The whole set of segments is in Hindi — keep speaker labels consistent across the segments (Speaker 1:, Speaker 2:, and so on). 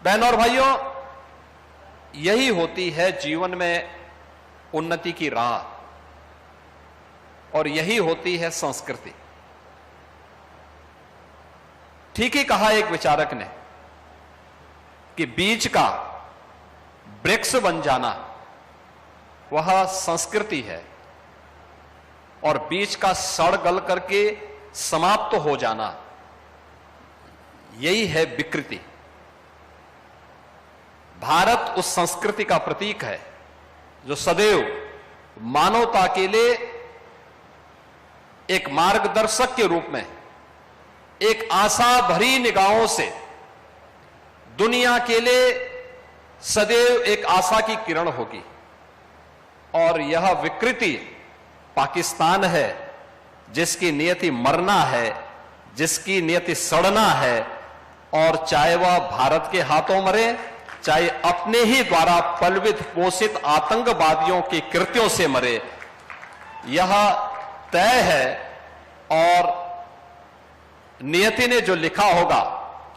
Speaker 1: बहनों और भाइयों, यही होती है जीवन में उन्नति की राह और यही होती है संस्कृति। ठीक ही कहा एक विचारक ने कि बीज का वृक्ष बन जाना वह संस्कृति है और बीज का सड़ गल करके समाप्त हो जाना यही है विकृति। भारत उस संस्कृति का प्रतीक है जो सदैव मानवता के लिए एक मार्गदर्शक के रूप में, एक आशा भरी निगाहों से दुनिया के लिए सदैव एक आशा की किरण होगी। और यह विकृति पाकिस्तान है जिसकी नियति मरना है, जिसकी नियति सड़ना है, और चाहे वह भारत के हाथों मरे, चाहे अपने ही द्वारा पलवित पोषित आतंकवादियों के कृत्यों से मरे, यह तय है। और नियति ने जो लिखा होगा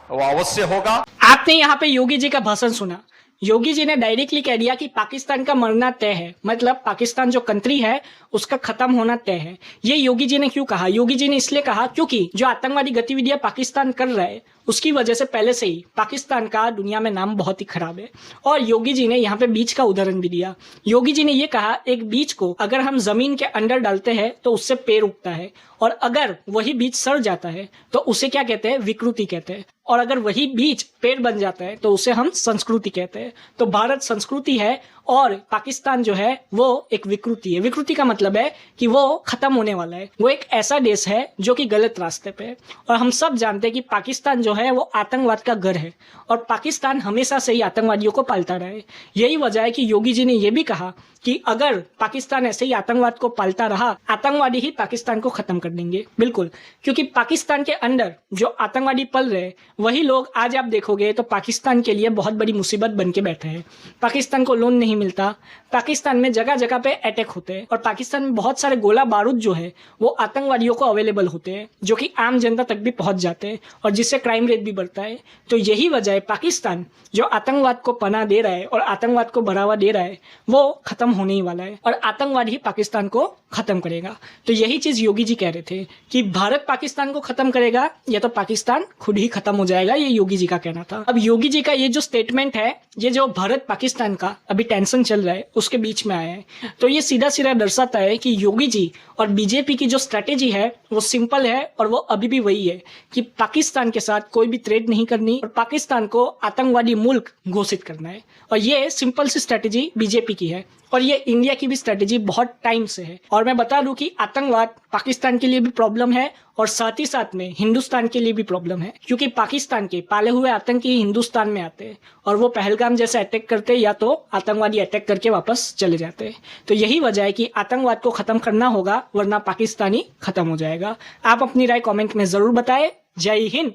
Speaker 1: वो अवश्य होगा।
Speaker 2: आपने यहाँ पे योगी जी का भाषण सुना। योगी जी ने डायरेक्टली कह दिया कि पाकिस्तान का मरना तय है, मतलब पाकिस्तान जो कंट्री है उसका खत्म होना तय है। ये योगी जी ने क्यों कहा? योगी जी ने इसलिए कहा क्योंकि जो आतंकवादी गतिविधियां पाकिस्तान कर रहा है उसकी वजह से पहले से ही पाकिस्तान का दुनिया में नाम बहुत ही खराब है। और योगी जी ने यहाँ पे बीज का उदाहरण भी दिया। योगी जी ने ये कहा, एक बीज को अगर हम जमीन के अंदर डालते हैं तो उससे पेड़ उगता है, और अगर वही बीज सड़ जाता है तो उसे क्या कहते हैं? विकृति कहते हैं। और अगर वही बीज पेड़ बन जाता है तो उसे हम संस्कृति कहते हैं। तो भारत संस्कृति है और पाकिस्तान जो है वो एक विकृति है। विकृति का मतलब है कि वो खत्म होने वाला है, वो एक ऐसा देश है जो कि गलत रास्ते पे है। और हम सब जानते हैं कि पाकिस्तान जो है वो आतंकवाद का घर है और पाकिस्तान हमेशा से ही आतंकवादियों को पालता रहा है। यही वजह है कि योगी जी ने यह भी कहा कि अगर पाकिस्तान ऐसे ही आतंकवाद को पालता रहा, आतंकवादी ही पाकिस्तान को खत्म कर देंगे। बिल्कुल, क्योंकि पाकिस्तान के अंदर जो आतंकवादी पल रहे वही लोग आज आप देखोगे तो पाकिस्तान के लिए बहुत बड़ी मुसीबत बन के बैठे हैं। पाकिस्तान को लोन नहीं मिलता, पाकिस्तान में जगह जगह पे अटैक होते हैं और पाकिस्तान में बहुत सारे गोला बारूद जो है वो आतंकवादियों को अवेलेबल होते हैं, जो कि आम जनता तक भी पहुंच जाते हैं और जिससे क्राइम रेट भी बढ़ता है। तो यही वजह है पाकिस्तान जो आतंकवाद को पनाह दे रहा है और आतंकवाद को बढ़ावा दे रहा है वो खत्म होने ही वाला है और आतंकवाद ही पाकिस्तान को खत्म करेगा। तो यही चीज योगी जी कह रहे थे कि भारत पाकिस्तान को खत्म करेगा या तो पाकिस्तान खुद ही खत्म हो जाएगा, ये योगी जी का कहना था। अब योगी जी का ये जो स्टेटमेंट है, ये जो भारत पाकिस्तान का अभी टेंशन चल रहा है उसके बीच में आया है, तो ये सीधा सीधा दर्शाता है कि योगी जी और बीजेपी की जो स्ट्रेटेजी है वो सिंपल है और वो अभी भी वही है कि पाकिस्तान के साथ कोई भी ट्रेड नहीं करनी और पाकिस्तान को आतंकवादी मुल्क घोषित करना है। और ये सिंपल सी स्ट्रेटेजी बीजेपी की है और ये इंडिया की भी स्ट्रेटेजी बहुत टाइम से है। और मैं बता दूं कि आतंकवाद पाकिस्तान के लिए भी प्रॉब्लम है और साथ ही साथ में हिंदुस्तान के लिए भी प्रॉब्लम है, क्योंकि पाकिस्तान के पाले हुए आतंकी हिंदुस्तान में आते हैं और वो पहलगाम जैसे अटैक करते या तो आतंकवादी अटैक करके वापस चले जाते हैं। तो यही वजह है कि आतंकवाद को खत्म करना होगा, वरना पाकिस्तानी खत्म हो जाएगा। आप अपनी राय कॉमेंट में जरूर बताएं। जय हिंद।